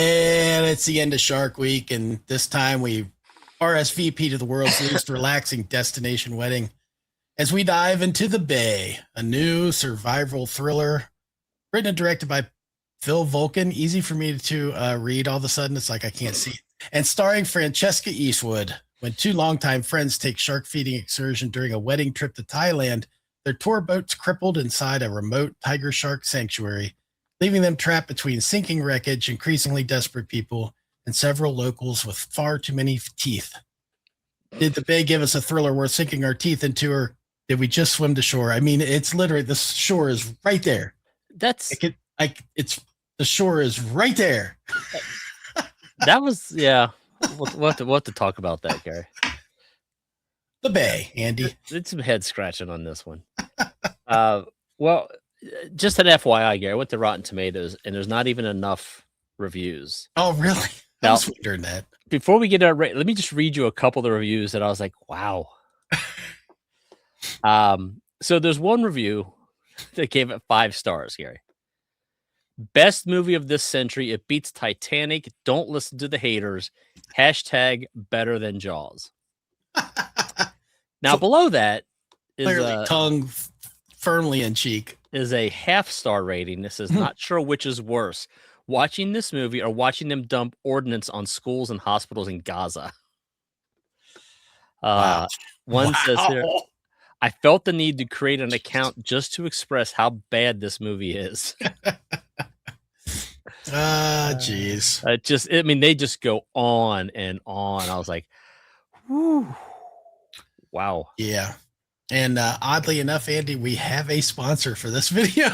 And it's the end of Shark Week, and this time we RSVP to the world's least relaxing destination wedding as we dive into The Bay, a new survival thriller written and directed by Phil Volken. Easy for me to read all of a sudden. It's like I can't see it. And starring Francesca Eastwood. When two longtime friends take shark feeding excursion during a wedding trip to Thailand, their tour boat's crippled inside a remote tiger shark sanctuary, leaving them trapped between sinking wreckage, increasingly desperate people, and several locals with far too many teeth. Did The Bay give us a thriller worth sinking our teeth into, or did we just swim to shore? I mean, it's literally, the shore is right there. The shore is right there. That was, yeah. We'll have to talk about that, Gary. The Bay, Andy. Did some head scratching on this one. Well, just an FYI, Gary, I went to Rotten Tomatoes, and there's not even enough reviews. Oh, really? I was wondering that. Before we get our let me just read you a couple of the reviews that I was like, wow. So there's one review that gave it 5 stars, Gary. Best movie of this century. It beats Titanic. Don't listen to the haters. # better than Jaws. Now, so, below that is tongue firmly in cheek. Is a ½ rating. This is not sure which is worse. Watching this movie or watching them dump ordnance on schools and hospitals in Gaza. Wow. One says here, I felt the need to create an account just to express how bad this movie is. Geez. They just go on and on. I was like, whew. Wow. Yeah. And oddly enough, Andy, we have a sponsor for this video.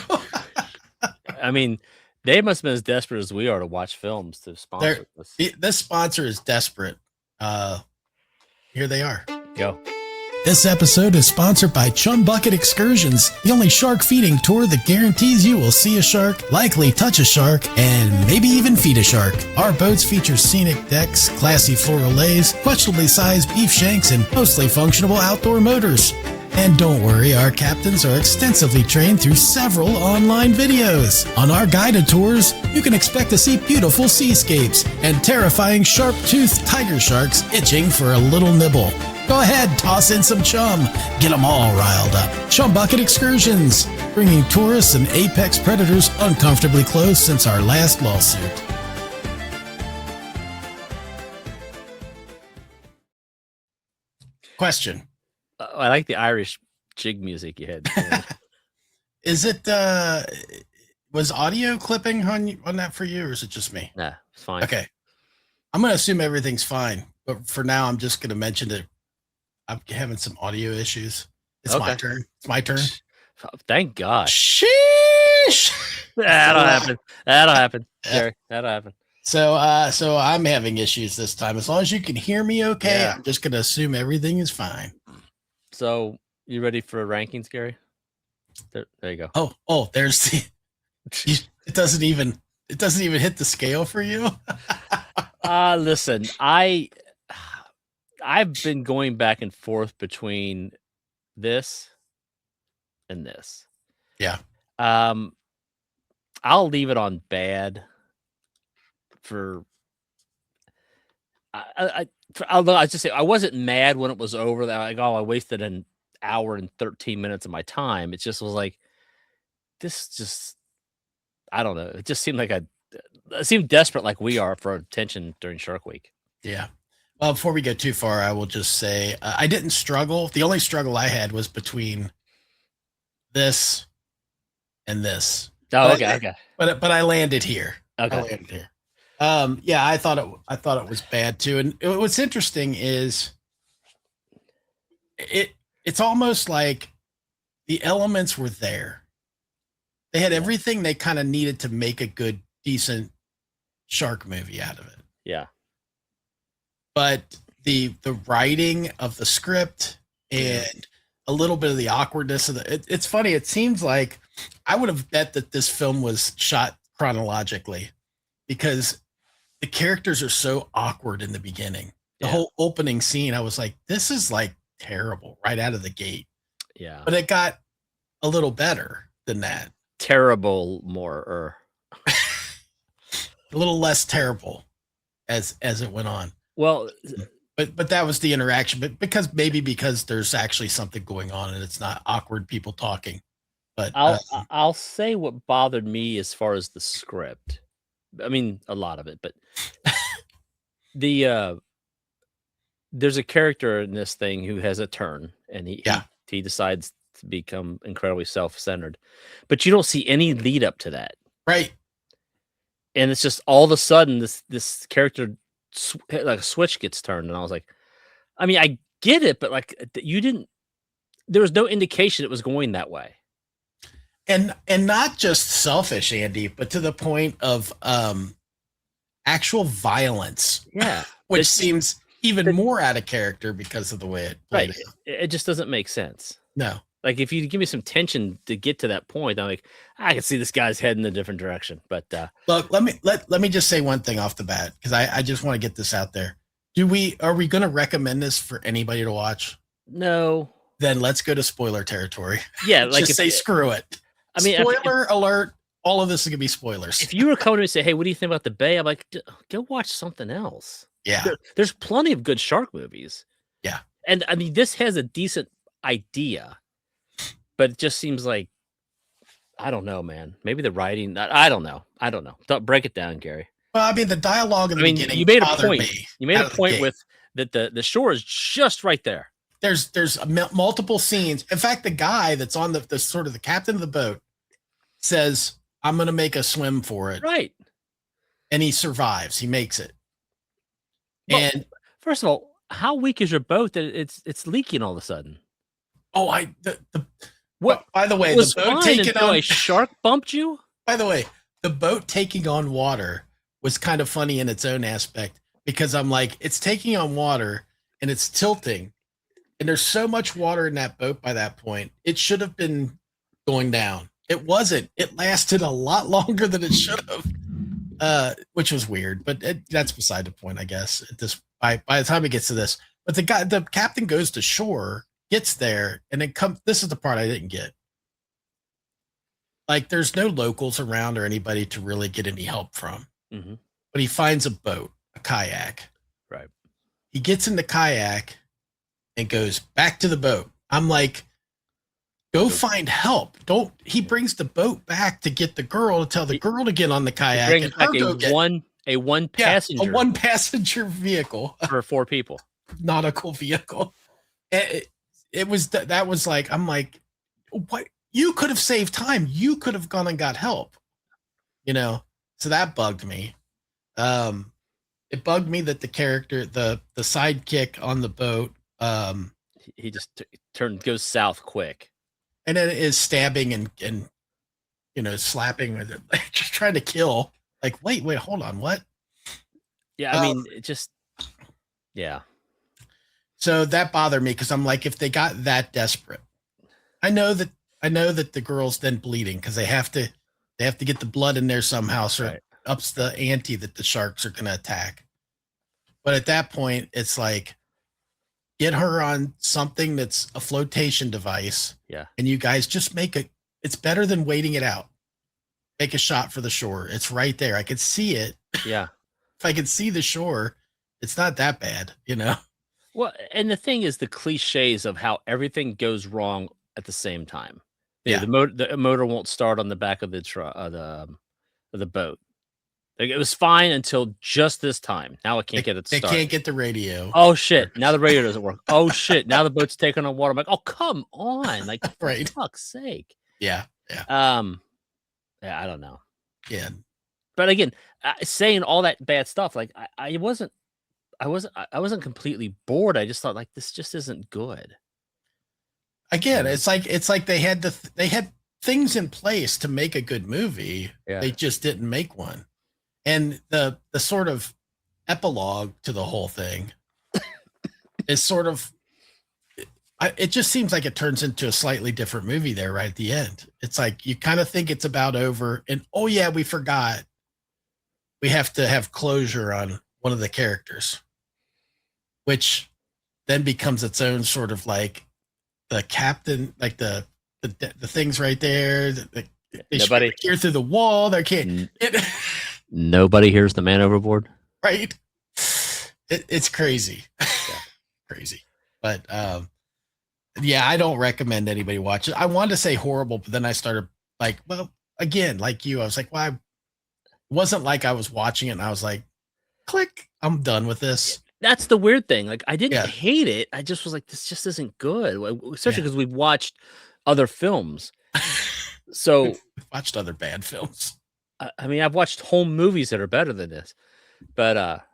I mean, they must have been as desperate as we are to watch films to sponsor this. This sponsor is desperate. Here they are. Go. This episode is sponsored by Chum Bucket Excursions, the only shark feeding tour that guarantees you will see a shark, likely touch a shark, and maybe even feed a shark. Our boats feature scenic decks, classy floral lays, questionably sized beef shanks, and mostly functional outdoor motors. And don't worry, our captains are extensively trained through several online videos. On our guided tours, you can expect to see beautiful seascapes and terrifying sharp-toothed tiger sharks itching for a little nibble. Go ahead, toss in some chum. Get them all riled up. Chum Bucket Excursions, bringing tourists and apex predators uncomfortably close since our last lawsuit. Question. I like the Irish jig music you had. Is it, was audio clipping on that for you, or is it just me? Nah, it's fine. Okay. I'm going to assume everything's fine, but for now, I'm just going to mention that I'm having some audio issues. It's my turn. It's my turn. Thank God. Sheesh. That'll happen. Gary, that'll happen. So I'm having issues this time. As long as you can hear me okay, I'm just going to assume everything is fine. So you ready for rankings, Gary? There you go. Oh, there's the. It doesn't even hit the scale for you. Listen, I've been going back and forth between this and this. Yeah. I'll leave it on bad for. I just say I wasn't mad when it was over. That like, I wasted an hour and 13 minutes of my time. It just was like, this just, I don't know. It just seemed like it seemed desperate, like we are for attention during Shark Week. Yeah. Well, before we go too far, I will just say I didn't struggle. The only struggle I had was between this and this. Oh, okay. But I landed here. Okay. I landed here. Yeah, I thought it was bad too. And what's interesting is it's almost like the elements were there. They had everything they kind of needed to make a good, decent shark movie out of it. Yeah. But the writing of the script and a little bit of the awkwardness of it's funny. It seems like I would have bet that this film was shot chronologically because the characters are so awkward in the beginning. The whole opening scene, I was like, this is like terrible right out of the gate. Yeah. But it got a little better than that. Terrible more. a little less terrible as it went on. Well, but that was the interaction. But because there's actually something going on and it's not awkward people talking. But I'll say what bothered me as far as the script. I mean, a lot of it, but there's a character in this thing who has a turn, and he decides to become incredibly self-centered, but you don't see any lead up to that, right? And it's just all of a sudden this character like a switch gets turned, and I was like, I mean, I get it, but like there was no indication it was going that way. And not just selfish, Andy, but to the point of actual violence. Yeah. Which seems even more out of character because of the way it played. Right. It just doesn't make sense. No. Like if you give me some tension to get to that point, I'm like, I can see this guy's heading in a different direction. But look, let me just say one thing off the bat, because I just want to get this out there. Are we going to recommend this for anybody to watch? No. Then let's go to spoiler territory. Yeah, like just say screw it. I mean, spoiler alert. All of this is gonna be spoilers. If you were coming to me and say, "Hey, what do you think about the Bay?" I'm like, "Go watch something else." Yeah, there's plenty of good shark movies. Yeah, and I mean, this has a decent idea, but it just seems like I don't know, man. Maybe the writing. I don't know. Don't break it down, Gary. Well, I mean, the dialogue in the beginning. You made a point. You made a point with that. The shore is just right there. There's multiple scenes. In fact, the guy that's on the sort of the captain of the boat says, I'm going to make a swim for it. Right. And he survives. He makes it. Well, and first of all, how weak is your boat that it's leaking all of a sudden? Oh, what? By the way, the boat taking on a shark bumped you. By the way, the boat taking on water was kind of funny in its own aspect, because I'm like, it's taking on water and it's tilting. And there's so much water in that boat by that point. It should have been going down. It wasn't. It lasted a lot longer than it should have, which was weird. But that's beside the point, I guess. By the time it gets to this, but the captain goes to shore, gets there, and then this is the part I didn't get. Like, there's no locals around or anybody to really get any help from. Mm-hmm. But he finds a boat, a kayak. Right. He gets in the kayak and goes back to the boat. I'm like, go find help. He brings the boat back to get the girl, to tell the girl to get on the kayak. He brings back a one passenger. A one passenger vehicle. For 4 people. Nautical vehicle. It was, that was like, I'm like, what? You could have saved time. You could have gone and got help. So that bugged me. It bugged me that the character, the sidekick on the boat, he just goes south quick, and then is stabbing and slapping with it, like, just trying to kill. Like, wait, hold on, what? Yeah, I mean, it just, yeah. So that bothered me, because I'm like, if they got that desperate, I know that the girl's then bleeding because they have to get the blood in there somehow, so it ups the ante that the sharks are going to attack. But at that point, it's like, get her on something that's a flotation device. Yeah. And you guys just it's better than waiting it out. Make a shot for the shore. It's right there. I could see it. Yeah. If I could see the shore, it's not that bad, Well, and the thing is the cliches of how everything goes wrong at the same time. Yeah. The motor won't start on the back of the boat. Like, it was fine until just this time. Now it can't get it started. They can't get the radio. Oh shit! Now the radio doesn't work. Oh shit! Now the boat's taking on water. I'm like, oh come on! Like, right? For fuck's sake! Yeah. Yeah, I don't know. Yeah. But again, saying all that bad stuff, like I wasn't completely bored. I just thought, like, this just isn't good. Again, it's like they had things in place to make a good movie. Yeah. They just didn't make one. And the sort of epilogue to the whole thing is sort of, it just seems like it turns into a slightly different movie there right at the end. It's like, you kind of think it's about over, and oh yeah, we forgot. We have to have closure on one of the characters, which then becomes its own sort of, like, the captain, like the things right there. They hear through the wall. They can't. Nobody hears the man overboard. Right? It's crazy. Crazy. But yeah, I don't recommend anybody watch it. I wanted to say horrible, but then I started like, well, again, like you, I was like, well, it wasn't like I was watching it and I was like, click, I'm done with this. That's the weird thing. Like, I didn't hate it. I just was like, this just isn't good, especially because we've watched other films. So we've watched other bad films. I mean, I've watched home movies that are better than this, but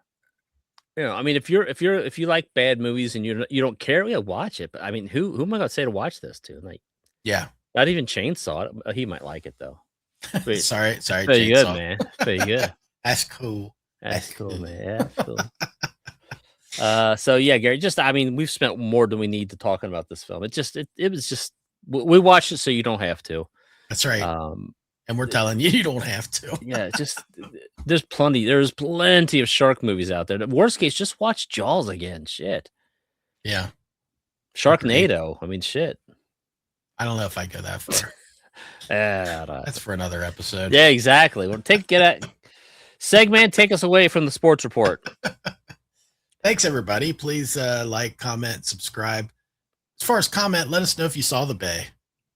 you know, I mean, if you like bad movies and you don't care, yeah, watch it. But I mean, who am I gonna say to watch this to? Like, yeah, not even Chainsaw. He might like it though. Wait, sorry, pretty Chainsaw. Good, man. Pretty good. That's cool. That's cool, man. Yeah, that's cool. So yeah, Gary. Just, I mean, we've spent more than we need to talking about this film. It was just we watched it so you don't have to. That's right. And we're telling you don't have to. Yeah, just there's plenty of shark movies out there. The worst case, just watch Jaws again. Shit. Yeah. Sharknado. I mean, shit. I don't know if I go that far. That's for another episode. Yeah, exactly. Well, Segman, take us away from the sports report. Thanks, everybody. Please like, comment, subscribe. As far as comment, let us know if you saw the Bay.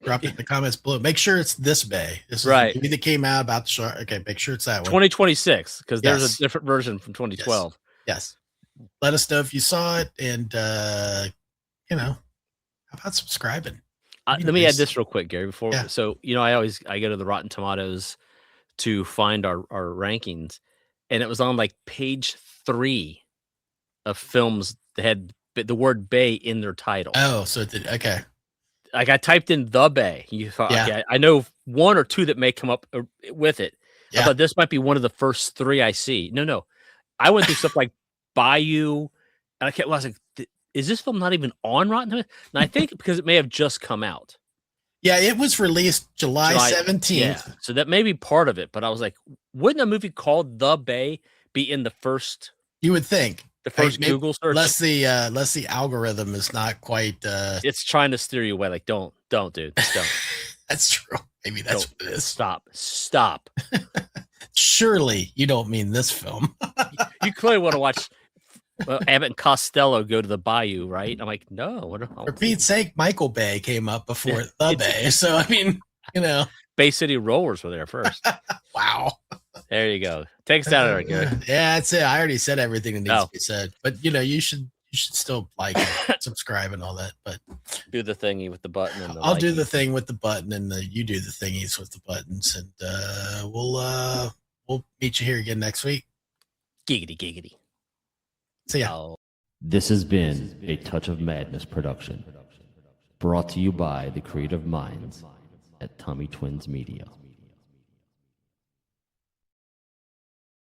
Drop it in the comments below. Make sure it's this Bay. This is right. the movie that came out about the shark. Okay, make sure it's that one. 2026, because there's a different version from 2012. Yes. Let us know if you saw it, and you know, how about subscribing? Let me add this real quick, Gary. Before, so you know, I go to the Rotten Tomatoes to find our rankings, and it was on like page 3 of films that had the word Bay in their title. Oh, so it did. Okay. Like, I typed in the Bay. You thought, okay, I know 1 or 2 that may come up with it. Yeah. I thought this might be one of the first 3 I see. No. I went through stuff like Bayou, and I was like, is this film not even on Rotten Tomatoes? And I think because it may have just come out. Yeah, it was released July 17th. Yeah, so that may be part of it. But I was like, wouldn't a movie called The Bay be in the first? You would think. The first Google search. Less the algorithm is not quite. It's trying to steer you away. Like, don't, dude. Just don't. That's true. Maybe that's what it is. Stop. Surely you don't mean this film. You clearly want to watch Abbott and Costello go to the Bayou, right? I'm like, no. For Pete's sake, Michael Bay came up before the Bay. So I mean, you know, Bay City Rollers were there first. Wow. There you go. Take us out of there, Gary. Yeah, that's it. I already said everything that needs to be said. But you know, you should still like it, subscribe and all that. But do the thingy with the button. And I'll do the thing with the button, and you do the thingies with the buttons, and we'll meet you here again next week. Giggity. See ya. This has been a Touch of Madness production, brought to you by the creative minds at Tommy Twins Media.